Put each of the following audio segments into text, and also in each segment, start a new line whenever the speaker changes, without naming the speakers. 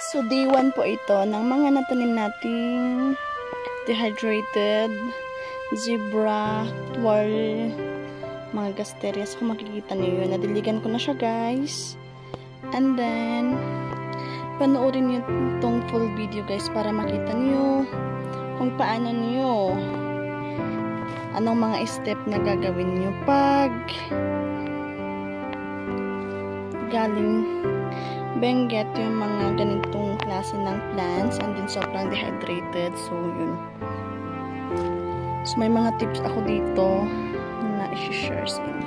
So day 1 po ito ng mga natanim nating Dehydrated Zebra, twirl, mga Gasterias. Kung makikita niyo yun, nadiligan ko na siya guys. And then panoorin niyo itong full video guys para makita niyo kung paano niyo, anong mga step na gagawin niyo pag galing Benguet yung mga ganitong klase ng plants and then sobrang dehydrated. So yun. So may mga tips ako dito na i-share sa inyo.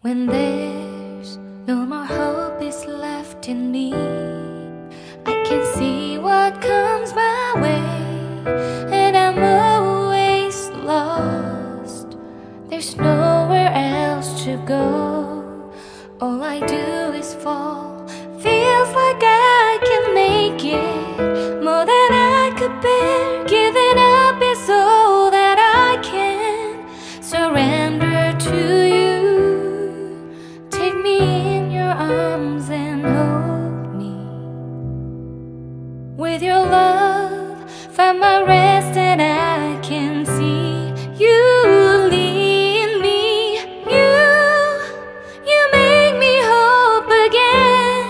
When there's no more hope is left in me, I can see what comes my way, and I'm always lost. There's nowhere else to go. All I do is fall. Feels like I can make it more than I could bear. Giving up is all that I can surrender to you. Arms and hold me with your love. Find my rest and I can see you lead me. You make me hope again.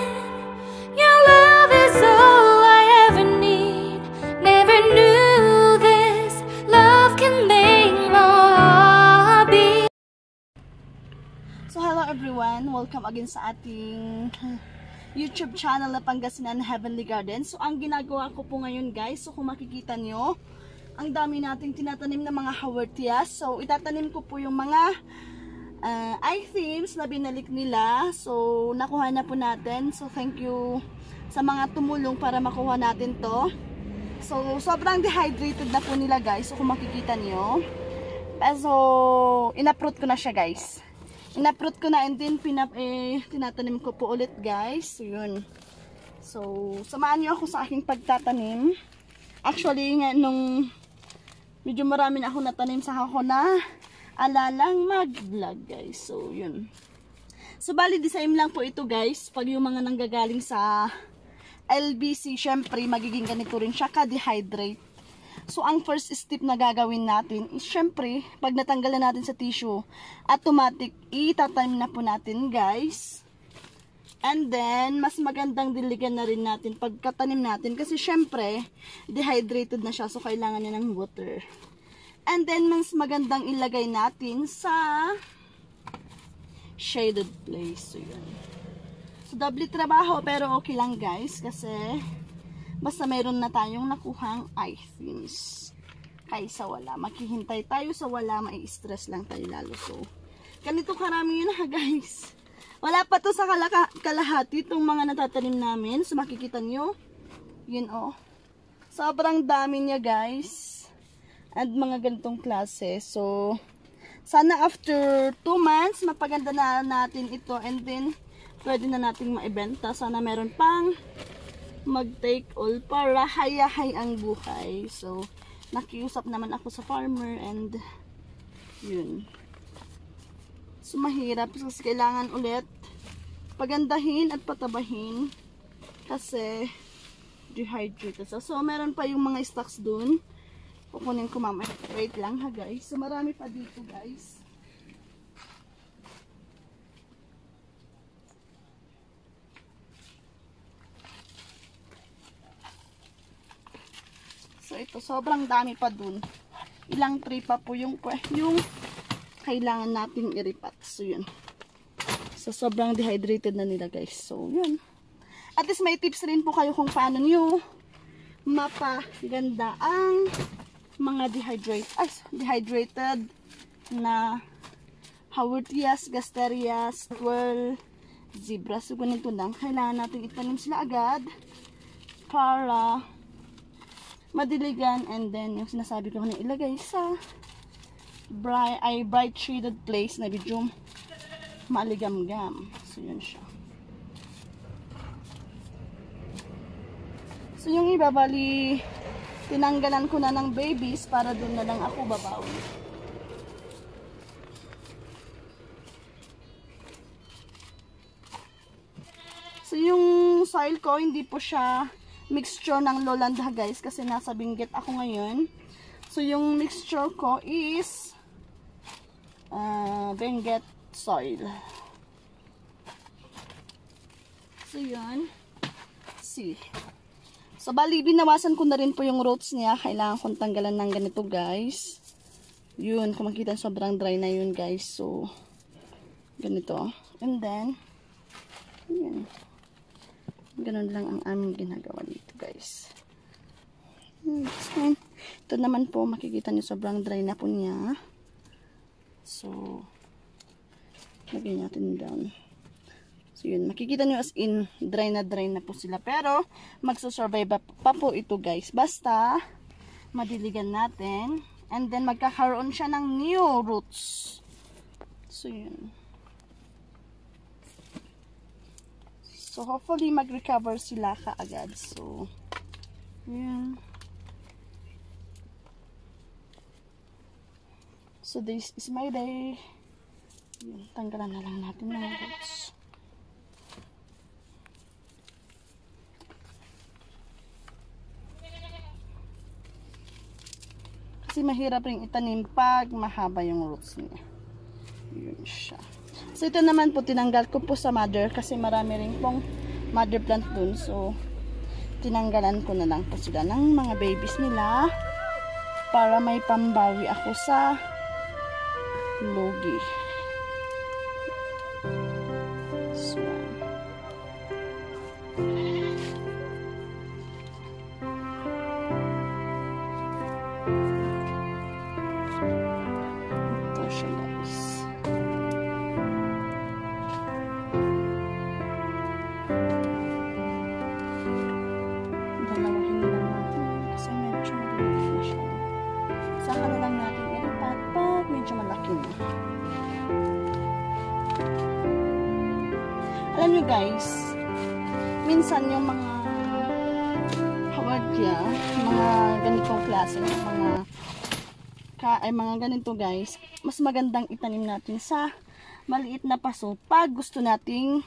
Your love is all I ever need. Never knew this love can make my heart beat.
So hello everyone, welcome again sa ating YouTube channel na Pangasinan Heavenly Garden. So ang ginagawa ko po ngayon guys, so kung makikita nyo, ang dami nating tinatanim na mga haworthias. So itatanim ko po yung mga items na binalik nila. So nakuha na po natin. So thank you sa mga tumulong para makuha natin to. So sobrang dehydrated na po nila guys. So kung makikita nyo, so in-uproot ko na siya guys. In-uproot ko na and then tinatanim ko po ulit guys. So yun. So samahan niyo ako sa aking pagtatanim. Actually nga nung medyo marami na ako natanim, sa ako na alalang mag-vlog guys. So yun. So bali the same lang po ito guys. Pag yung mga nanggagaling sa LBC, syempre magiging ganito rin siya ka-dehydrate. So, ang first step na gagawin natin is, syempre, pag natanggal na natin sa tissue, automatic, itatanim na po natin, guys. And then, mas magandang diligan na rin natin pagkatanim natin. Kasi, syempre, dehydrated na siya. So, kailangan niya ng water. And then, mas magandang ilagay natin sa shaded place. So, yun. So, double trabaho, pero okay lang, guys. Kasi basta mayroon na tayong nakuhang items. Kaysa wala. Maghihintay tayo sa wala, mai-stress lang tayo lalo. So, ganito karami yun ha guys. Wala pa to sa kalahati itong mga natatanim namin. So, makikita nyo. Yun oh. Sobrang dami niya guys. And mga ganitong klase. So, sana after 2 months, mapaganda na natin ito. And then, pwede na nating maibenta. Sana meron pang mag-take all para hayahay ang buhay. So, nakiusap naman ako sa farmer and yun. So, mahirap kasi kailangan ulit pagandahin at patabahin kasi dehydrated. So, meron pa yung mga stocks dun. Kukunin ko mamaya. Wait lang ha guys. So, marami pa dito guys. So ito, sobrang dami pa dun. Ilang tray pa po yung kailangan nating i-repot. So yun. So sobrang dehydrated na nila guys. So yun. At least may tips rin po kayo kung paano nyo mapaganda ang mga dehydrated na haworthias, Gasterias, twirl, zebra. So ganito lang. Kailangan natin itanim sila agad para madiligan, and then yung sinasabi ko na ilagay sa bright shaded place na medyo maaligamgam. So yun siya. So yung iba, bali tinanggalan ko na ng babies para doon na lang ako babawi. So yung soil ko, hindi po siya mixture ng lowland guys, kasi nasa Benguet ako ngayon. So yung mixture ko is Benguet soil. So yun. See. So bali binawasan ko na rin po yung roots niya. Kailangan kong tanggalan ng ganito guys. Yun, kung makita sobrang dry na yun guys. So ganito. And then yun. Ganun lang ang aming ginagawa dito guys. Ito naman po, makikita nyo sobrang dry na po niya. So lagyan natin down. So yun, makikita nyo as in dry na po sila. Pero magsusurvive pa po ito guys. Basta madiligan natin. And then magkakaroon siya ng new roots. So yun. So hopefully mag-recover sila kaagad. So yun. So this is my day. Yun, tanggalan na lang natin ng roots. Kasi mahirap rin itanim pag mahaba yung roots niya. Yun siya. So ito naman po, tinanggal ko po sa mother kasi marami rin pong mother plant dun. So tinanggalan ko na lang po sila ng mga babies nila para may pambawi ako sa logi. So alam nyo guys, minsan yung mga haworthia, mga ganitong klase, mga ganito guys, mas magandang itanim natin sa maliit na paso pag gusto nating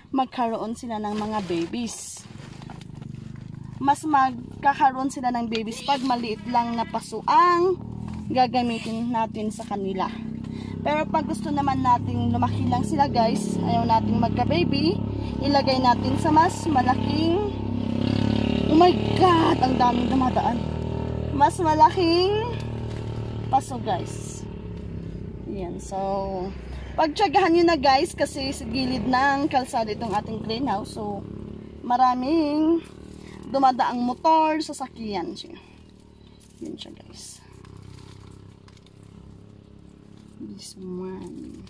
magkaroon sila ng mga babies. Mas magkakaroon sila ng babies pag maliit lang na paso ang gagamitin natin sa kanila. Pero pag gusto naman nating lumaki lang sila guys, ayaw nating magka-baby, ilagay natin sa mas malaking, oh my god, ang daming dumadaan, mas malaking paso guys. Yan, so pagtiyagahan nyo na guys, kasi sa gilid ng kalsada itong ating greenhouse, so maraming dumadaang motor, sasakyan siya. Yan siya guys. This one.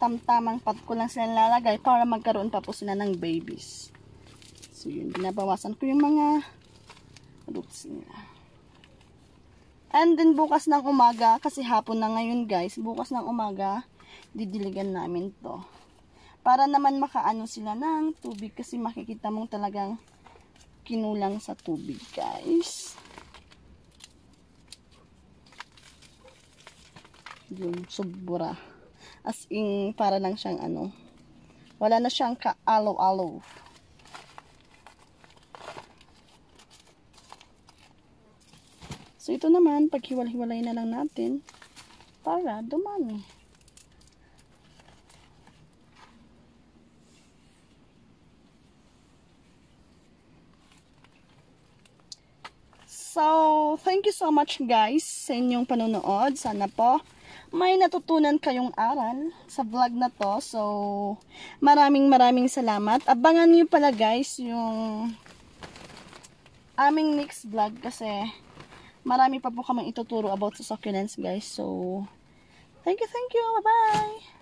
Tamtamang pot ko lang sila lalagay para magkaroon pa po sila ng babies. So yun, binabawasan ko yung mga roots nila. And then bukas ng umaga, kasi hapon na ngayon guys, bukas ng umaga didiligan namin to. Para naman makaano sila ng tubig, kasi makikita mong talagang kinulang sa tubig guys. Yung sobra. As in, para lang siyang ano. Wala na siyang ka-aloe-aloe. So, ito naman, paghiwalay-hiwalay na lang natin para dumami. So, thank you so much guys sa inyong panonood. Sana po may natutunan kayong aral sa vlog na to. So, maraming salamat. Abangan niyo pala guys yung aming next vlog, kasi marami pa po kaming ituturo about sa succulents guys. So, thank you. Bye-bye!